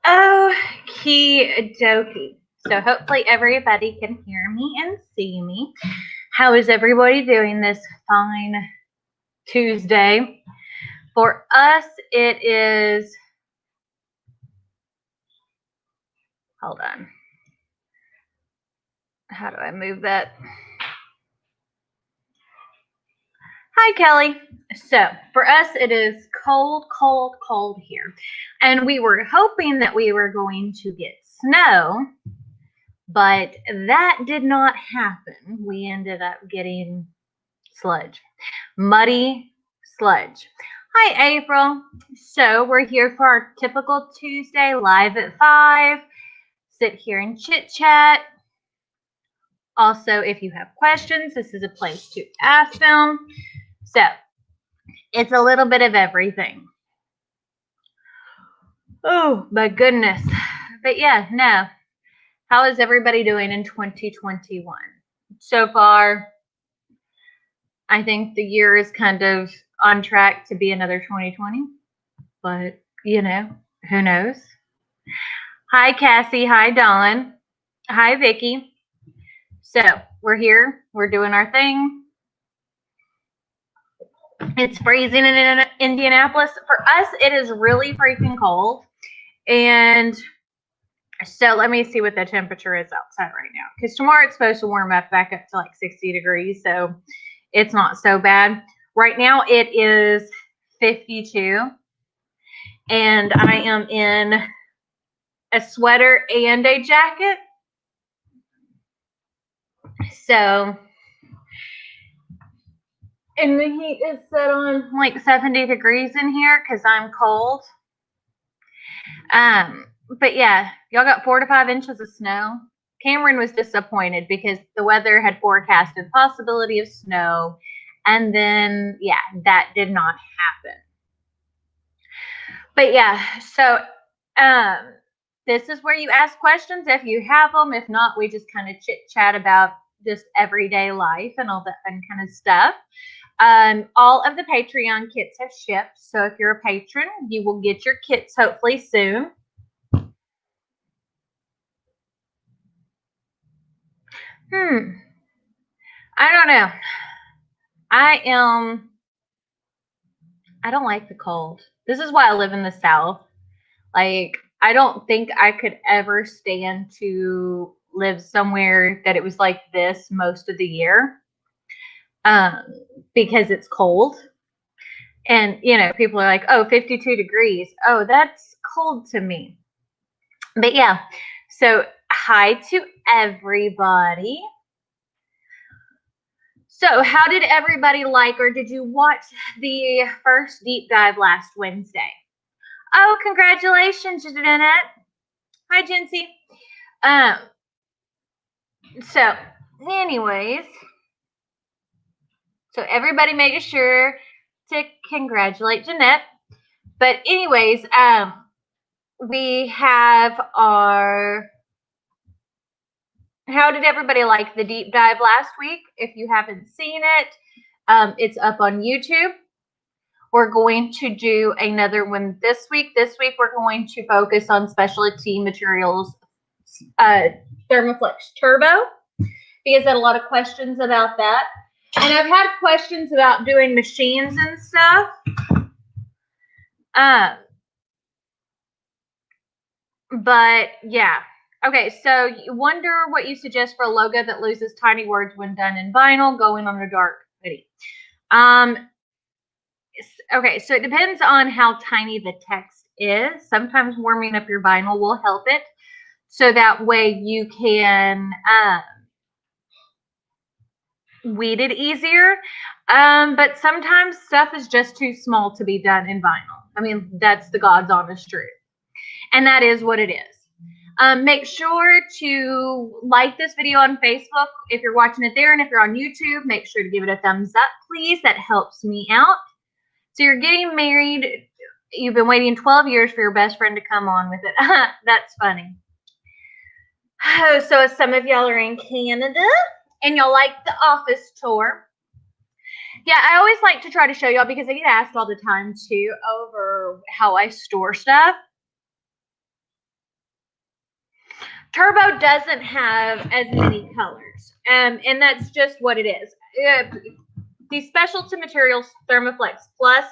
Okie dokie. So hopefully everybody can hear me and see me. How is everybody doing this fine Tuesday? For us, it is, hold on. How do I move that? Hi, Kelly. So for us, it is cold, cold, cold here. And we were hoping that we were going to get snow, but that did not happen. We ended up getting sludge, muddy sludge. Hi, April. So we're here for our typical Tuesday live at 5. Sit here and chit chat. Also, if you have questions, this is a place to ask them. So it's a little bit of everything. Oh my goodness. But yeah, no. How is everybody doing in 2021? So far, I think the year is kind of on track to be another 2020. But, you know, who knows? Hi, Cassie. Hi, Dawn. Hi, Vicki. So we're here. We're doing our thing. It's freezing in Indianapolis. For us, it is really freaking cold. And so let me see what the temperature is outside right now. Because tomorrow it's supposed to warm up back up to like 60 degrees. So it's not so bad. Right now it is 52. And I am in a sweater and a jacket. So, and the heat is set on like 70 degrees in here because I'm cold. But yeah, y'all got 4 to 5 inches of snow. Cameron was disappointed because the weather had forecasted possibility of snow, and then yeah, that did not happen. But yeah, so this is where you ask questions if you have them. If not, we just kind of chit chat about just everyday life and all that fun kind of stuff. All of the Patreon kits have shipped, so if you're a patron, you will get your kits hopefully soon. I don't know. I don't like the cold. This is why I live in the South. Like, I don't think I could ever stand to live somewhere that it was like this most of the year. Because it's cold. And, you know, people are like, oh, 52 degrees. Oh, that's cold to me. But yeah, so hi to everybody. So how did everybody like, or did you watch the first deep dive last Wednesday? Oh, congratulations, Jeanette. Hi, Jency. So anyways, so everybody making sure to congratulate Jeanette. But anyways, we have our, how did everybody like the deep dive last week? If you haven't seen it, it's up on YouTube. We're going to do another one this week. This week, we're going to focus on Specialty Materials Thermoflex Turbo, because I had a lot of questions about that. And I've had questions about doing machines and stuff. But yeah. Okay, so you wonder what you suggest for a logo that loses tiny words when done in vinyl, going on a dark hoodie. Okay, so it depends on how tiny the text is. Sometimes warming up your vinyl will help it, so that way you can weed it easier. But sometimes stuff is just too small to be done in vinyl. I mean, that's the God's honest truth. And that is what it is. Make sure to like this video on Facebook if you're watching it there, and if you're on YouTube, make sure to give it a thumbs up, please. That helps me out. So you're getting married. You've been waiting 12 years for your best friend to come on with it. That's funny. So some of y'all are in Canada and y'all like the office tour. Yeah, I always like to try to show y'all, because I get asked all the time too over how I store stuff. Turbo doesn't have as many colors, and that's just what it is. The specialty materials, Thermoflex Plus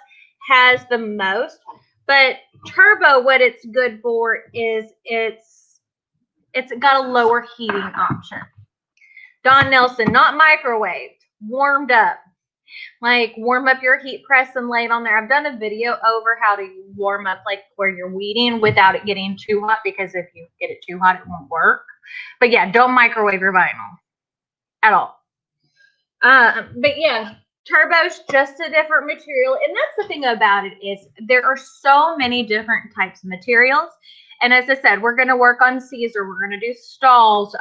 has the most, but Turbo, what it's good for is it's got a lower heating option. Don Nelson, not microwaved, warmed up. Like warm up your heat press and lay it on there. I've done a video over how to warm up like where you're weeding without it getting too hot, because if you get it too hot, it won't work. But yeah, don't microwave your vinyl at all. But yeah, Turbo's just a different material. And that's the thing about it, is there are so many different types of materials. And as I said, we're going to work on Caesar. We're going to do Stalls.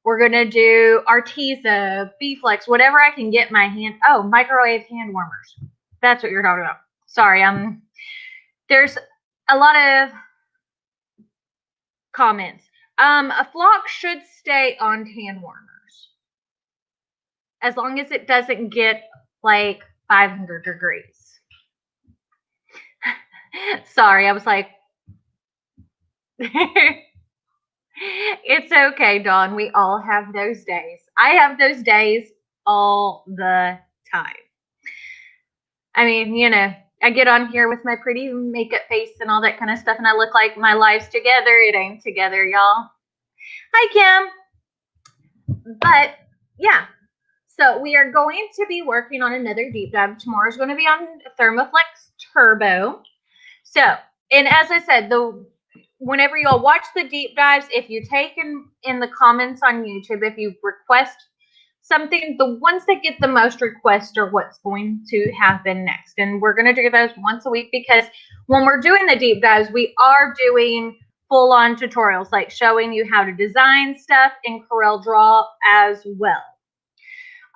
We're going to do Arteza, B-Flex, whatever I can get my hand. Oh, microwave hand warmers. That's what you're talking about. Sorry. There's a lot of comments. A flock should stay on hand warmers as long as it doesn't get like 500 degrees. Sorry, I was like, it's okay, Dawn. We all have those days. I have those days all the time. I mean, you know, I get on here with my pretty makeup face and all that kind of stuff, and I look like my life's together. It ain't together, y'all. Hi, Kim. But yeah, so we are going to be working on another deep dive. Tomorrow's going to be on Thermoflex Turbo. So, and as I said, whenever y'all watch the deep dives, if you take in the comments on YouTube, if you request something, the ones that get the most requests are what's going to happen next. And we're going to do those once a week, because when we're doing the deep dives, we are doing full-on tutorials, like showing you how to design stuff in CorelDRAW as well.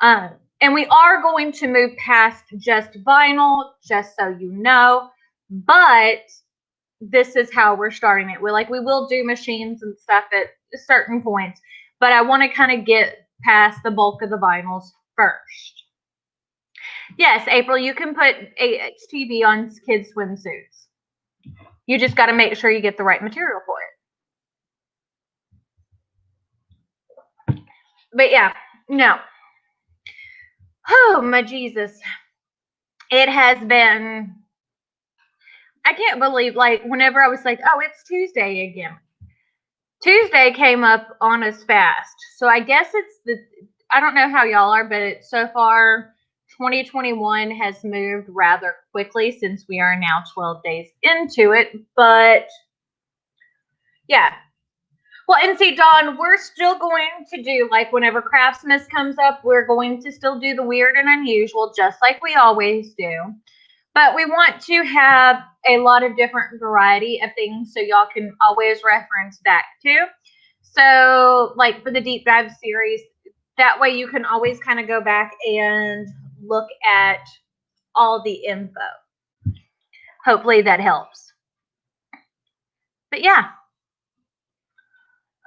And we are going to move past just vinyl, just so you know, but this is how we're starting it. We will do machines and stuff at certain points, but I want to kind of get past the bulk of the vinyls first. Yes, April, you can put HTV on kids' swimsuits. You just got to make sure you get the right material for it. But yeah, no. Oh, my Jesus. It has been, I can't believe, like, whenever I was like, oh, it's Tuesday again. Tuesday came up on us fast. So I guess I don't know how y'all are, but so far 2021 has moved rather quickly since we are now 12 days into it. But yeah. Well, and see, Dawn, we're still going to do, like, whenever Craftsmas comes up, we're going to still do the weird and unusual, just like we always do. But we want to have a lot of different variety of things so y'all can always reference back to. So, like, for the deep dive series, that way you can always kind of go back and look at all the info. Hopefully that helps. But yeah.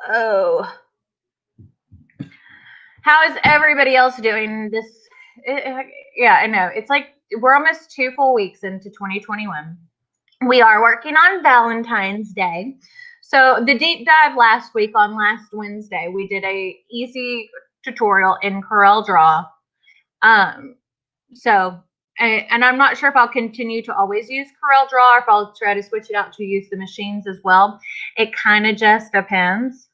Oh. How is everybody else doing this? Yeah, I know. It's like we're almost 2 full weeks into 2021. We are working on Valentine's Day. So the deep dive last week on last Wednesday, we did a easy tutorial in CorelDRAW. And I'm not sure if I'll continue to always use CorelDRAW or if I'll try to switch it out to use the machines as well. It kind of just depends.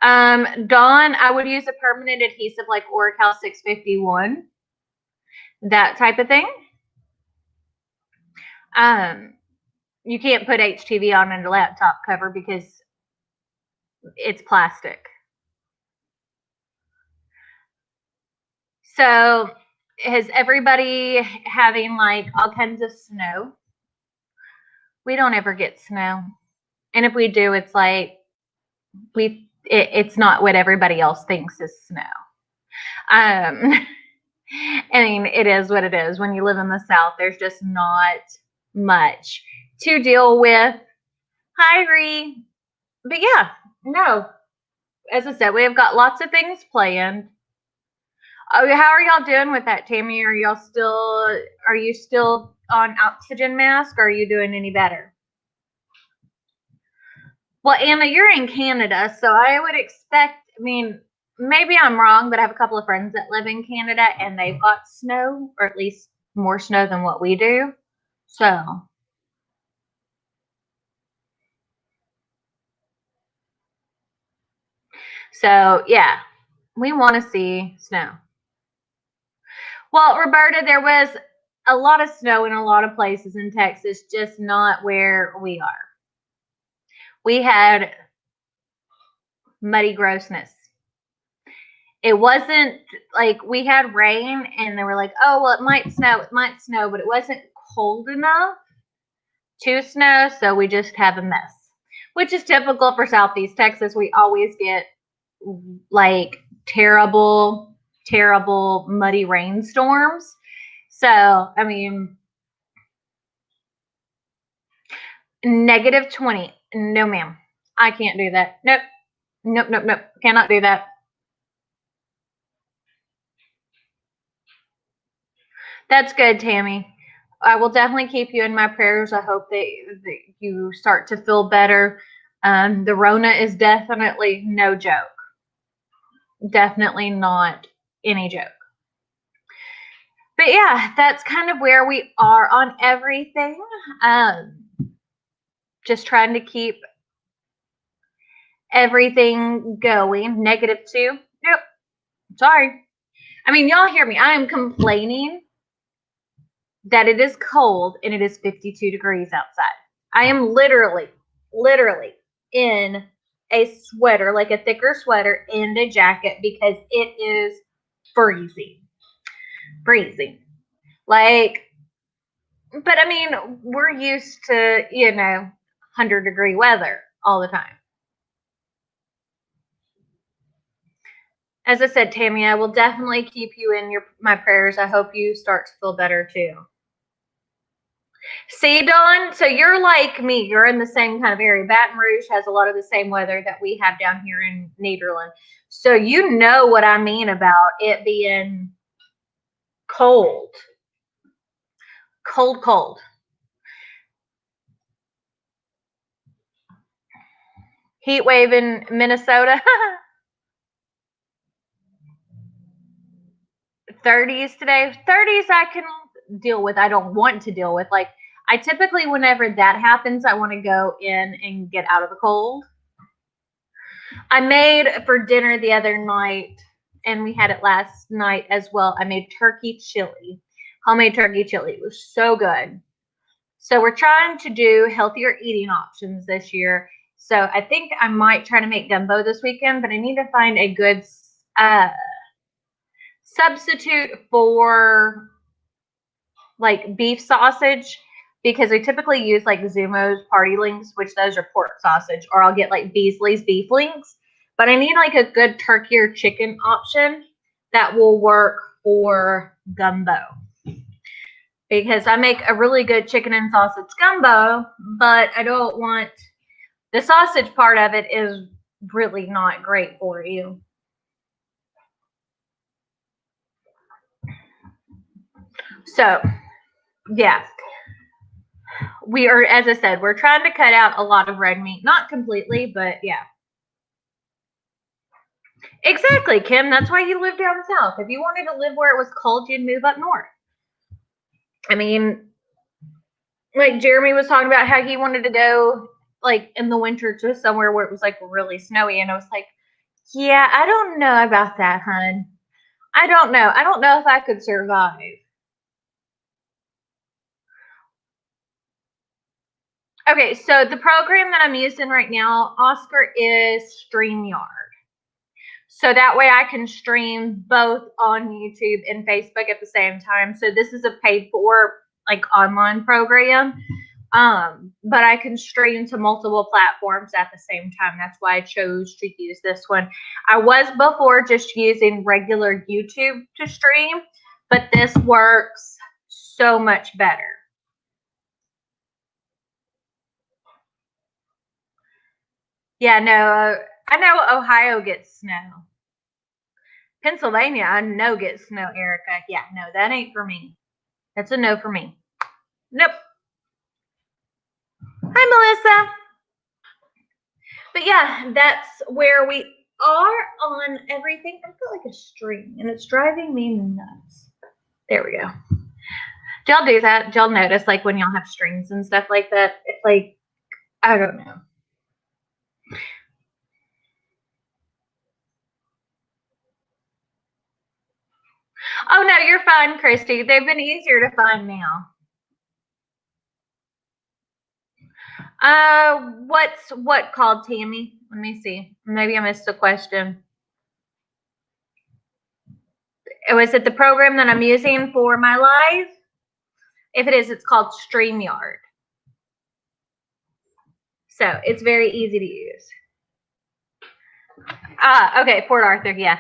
Dawn, I would use a permanent adhesive like Oracal 651, that type of thing. You can't put HTV on a laptop cover because it's plastic. So is everybody having like all kinds of snow? We don't ever get snow. And if we do, it's like it's not what everybody else thinks is snow. I mean, it is what it is. When you live in the South, there's just not much to deal with. Hi, Ree. But yeah, no. As I said, we have got lots of things planned. How are y'all doing with that, Tammy? Are you still on oxygen mask, or are you doing any better? Well, Anna, you're in Canada, so I would expect, I mean, maybe I'm wrong, but I have a couple of friends that live in Canada and they've got snow, or at least more snow than what we do. So yeah, we want to see snow. Well, Roberta, there was a lot of snow in a lot of places in Texas, just not where we are. We had muddy grossness. It wasn't like we had rain and they were like, oh, well, it might snow, but it wasn't cold enough to snow, so we just have a mess, which is typical for Southeast Texas. We always get like terrible, terrible muddy rainstorms. So, I mean, -20. No, ma'am. I can't do that. Nope. Nope, nope, nope. Cannot do that. That's good, Tammy. I will definitely keep you in my prayers. I hope that you start to feel better. The Rona is definitely no joke. Definitely not any joke. But yeah, that's kind of where we are on everything. Just trying to keep everything going. -2. Nope. Sorry. I mean, y'all hear me. I am complaining that it is cold and it is 52 degrees outside. I am literally in a sweater, like a thicker sweater and a jacket because it is freezing. Freezing. Like, but I mean, we're used to, 100-degree weather all the time. As I said, Tammy, I will definitely keep you in my prayers. I hope you start to feel better too. See, Dawn, so you're like me. You're in the same kind of area. Baton Rouge has a lot of the same weather that we have down here in Nederland. So you know what I mean about it being cold. Cold, cold. Heat wave in Minnesota. 30s today. 30s I can deal with. I don't want to deal with. Like, I typically, whenever that happens, I want to go in and get out of the cold. I made for dinner the other night, and we had it last night as well. I made turkey chili, homemade turkey chili. It was so good. So we're trying to do healthier eating options this year. So I think I might try to make gumbo this weekend, but I need to find a good substitute for like beef sausage, because we typically use like Zumo's Party Links, which those are pork sausage, or I'll get like Beasley's beef links. But I need like a good turkey or chicken option that will work for gumbo, because I make a really good chicken and sausage gumbo, but I don't want the sausage part of it is really not great for you. So, yeah. We are, as I said, we're trying to cut out a lot of red meat. Not completely, but yeah. Exactly, Kim. That's why you live down south. If you wanted to live where it was cold, you'd move up north. I mean, like Jeremy was talking about how he wanted to go like in the winter to somewhere where it was like really snowy, and I was like, yeah, I don't know about that, hun. I don't know. I don't know if I could survive. Okay, so the program that I'm using right now, Oscar, is StreamYard. So that way I can stream both on YouTube and Facebook at the same time. So this is a paid for like online program. But I can stream to multiple platforms at the same time. That's why I chose to use this one. I was before just using regular YouTube to stream, but this works so much better. Yeah, no, I know Ohio gets snow. Pennsylvania, I know gets snow, Erica. Yeah, no, that ain't for me. That's a no for me. Nope. Hi, Melissa. yeah, that's where we are on everything. I've got like a string and it's driving me nuts. There we go. Do y'all do that? Do y'all notice like when y'all have strings and stuff like that? It's like, I don't know. Oh no, you're fine, Christy. They've been easier to find now. What's what called, Tammy? Let me see. Maybe I missed a question. Was it the program that I'm using for my live? If it is, it's called StreamYard. So it's very easy to use. Ah, okay, Port Arthur, yeah.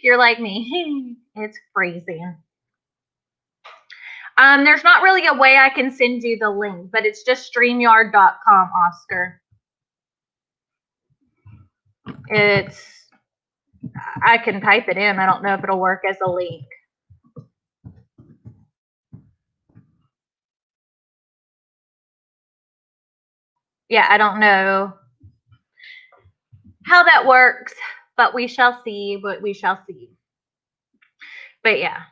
You're like me. It's freezing. There's not really a way I can send you the link, but it's just StreamYard.com, Oscar. I can type it in. I don't know if it'll work as a link. Yeah, I don't know how that works, but we shall see what we shall see. But yeah.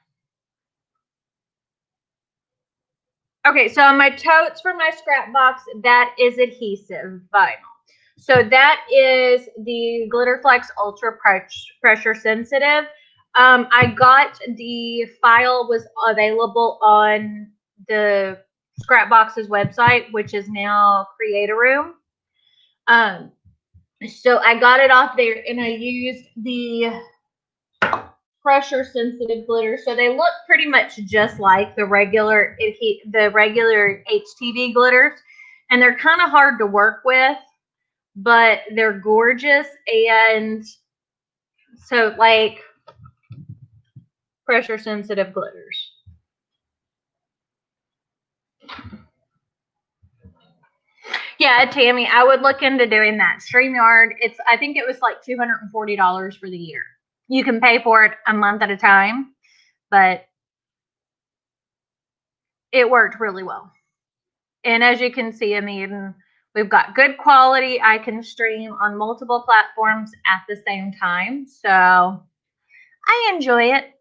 Okay, so on my totes for my scrap box, that is adhesive vinyl. So that is the Glitter Flex Ultra Pressure Sensitive. I got the file was available on the Scrapbox's website, which is now Create a Room. So I got it off there and I used the pressure sensitive glitter. So they look pretty much just like the regular HTV glitters, and they're kind of hard to work with, but they're gorgeous. And so like pressure sensitive glitters. Yeah, Tammy, I would look into doing that. StreamYard, I think it was like $240 for the year. You can pay for it a month at a time, but it worked really well. And as you can see, I mean, we've got good quality. I can stream on multiple platforms at the same time. So I enjoy it.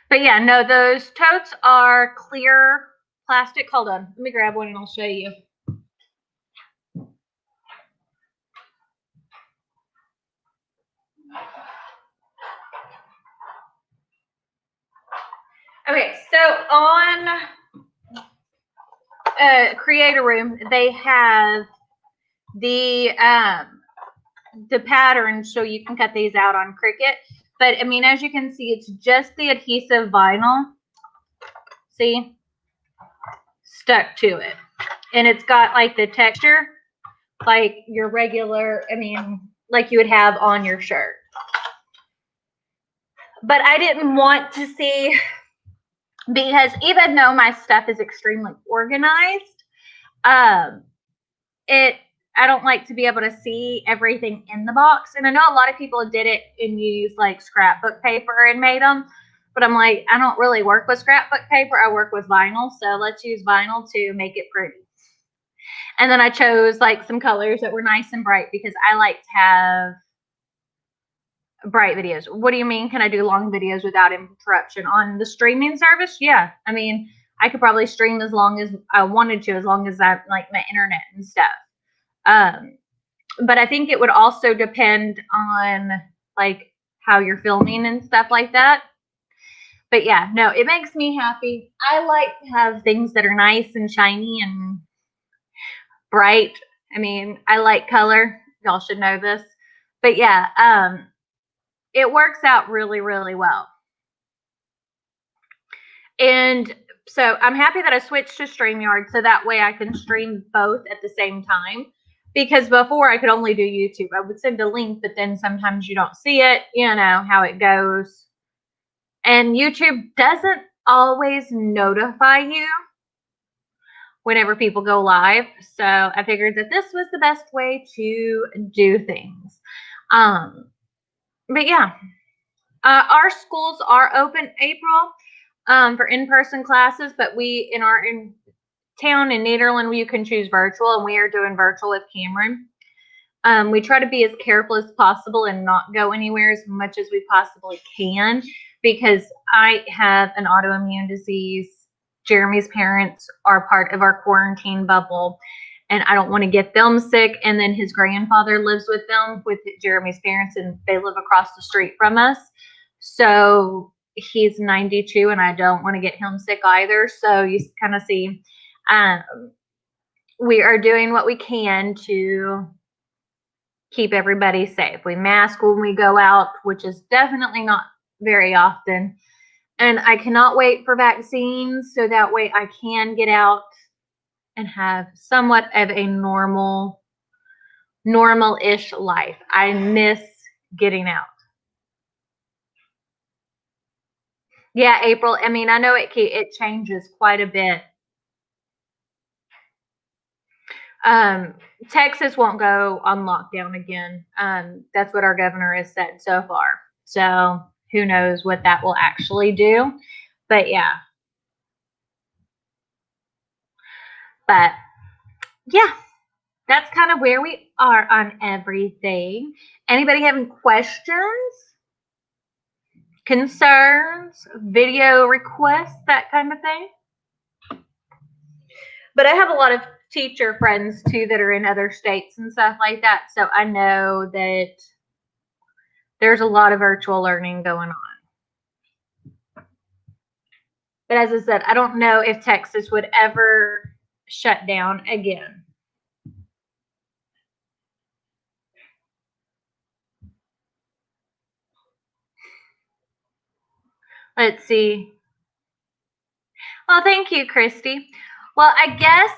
But yeah, no, those totes are clear plastic. Hold on. Let me grab one and I'll show you. Okay, so on Create a Room, they have the pattern, so you can cut these out on Cricut. But I mean, as you can see, it's just the adhesive vinyl. See? Stuck to it. And it's got like the texture like your regular, I mean, like you would have on your shirt. But I didn't want to see, because even though my stuff is extremely organized, I don't like to be able to see everything in the box. And I know a lot of people did it and used like scrapbook paper and made them, but I'm like, I don't really work with scrapbook paper. I work with vinyl, so let's use vinyl to make it pretty. And then I chose like some colors that were nice and bright because I like to have bright videos. What do you mean? Can I do long videos without interruption on the streaming service? Yeah. I mean, I could probably stream as long as I wanted to, as long as I like my internet and stuff. But I think it would also depend on like how you're filming and stuff like that. But yeah, no, it makes me happy. I like to have things that are nice and shiny and bright. I mean, I like color. Y'all should know this. But yeah, it works out really, really well. And so I'm happy that I switched to StreamYard so that way I can stream both at the same time. Because before I could only do YouTube. I would send a link, but then sometimes you don't see it, you know how it goes. And YouTube doesn't always notify you whenever people go live. So I figured that this was the best way to do things. But yeah, our schools are open April for in-person classes, but we town in Nederland, you can choose virtual, and we are doing virtual with Cameron. We try to be as careful as possible and not go anywhere as much as we possibly can, because I have an autoimmune disease. Jeremy's parents are part of our quarantine bubble, and I don't want to get them sick. And then his grandfather lives with them, with Jeremy's parents, and they live across the street from us. So he's 92, and I don't want to get him sick either. So you kind of see, we are doing what we can to keep everybody safe. We mask when we go out, which is definitely not very often. And I cannot wait for vaccines, so that way I can get out and have somewhat of a normal-ish life. I miss getting out. Yeah, April. I mean, I know it changes quite a bit. Texas won't go on lockdown again. That's what our governor has said so far. So who knows what that will actually do. But yeah. But yeah, that's kind of where we are on everything. Anybody having questions, concerns, video requests, that kind of thing? But I have a lot of teacher friends too that are in other states and stuff like that. So I know that there's a lot of virtual learning going on. But as I said, I don't know if Texas would ever shut down again. Let's see. Well, thank you, Christy. Well, I guess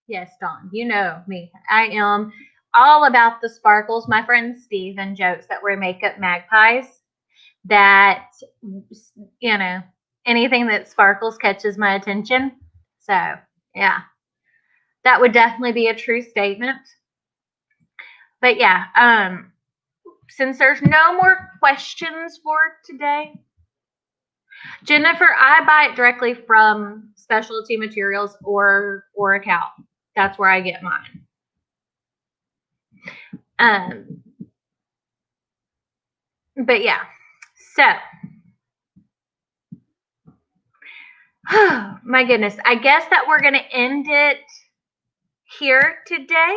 yes, Dawn, you know me. I am all about the sparkles. My friend Steven jokes that we're makeup magpies, that, you know, anything that sparkles catches my attention. So, yeah, that would definitely be a true statement. But yeah, since there's no more questions for today, Jennifer, I buy it directly from Specialty Materials or a cow. That's where I get mine. But yeah, so my goodness, I guess that we're gonna end it here today.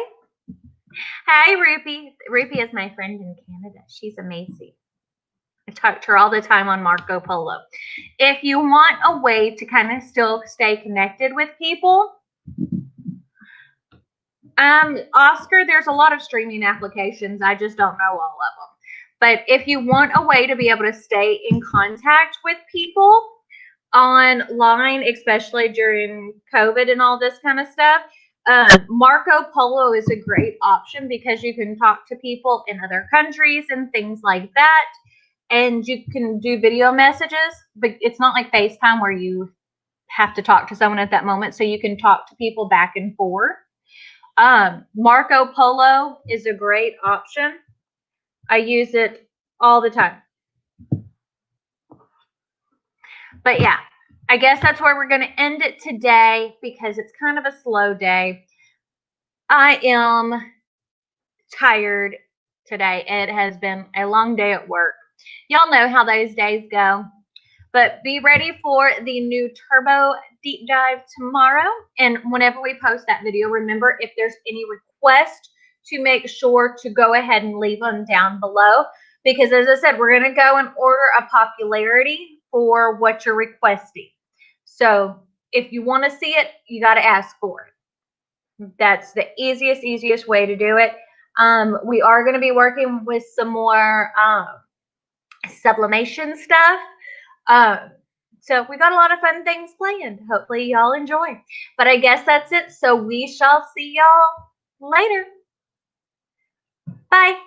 Hi, Rupi. Rupi is my friend in Canada. She's amazing. I talk to her all the time on Marco Polo. If you want a way to kind of still stay connected with people, Oscar, there's a lot of streaming applications. I just don't know all of them. But if you want a way to be able to stay in contact with people online, especially during COVID and all this kind of stuff, Marco Polo is a great option because you can talk to people in other countries and things like that. And you can do video messages, but it's not like FaceTime where you have to talk to someone at that moment. So you can talk to people back and forth. Marco Polo is a great option. I use it all the time. But yeah, I guess that's where we're going to end it today because it's kind of a slow day. I am tired today. It has been a long day at work. Y'all know how those days go. But be ready for the new Turbo deep dive tomorrow. And whenever we post that video, remember, if there's any request, to make sure to go ahead and leave them down below. Because as I said, we're going to go in order of popularity for what you're requesting. So if you want to see it, you got to ask for it. That's the easiest way to do it. We are going to be working with some more sublimation stuff. So we got a lot of fun things planned. Hopefully y'all enjoy. But I guess that's it. So we shall see y'all later. Bye.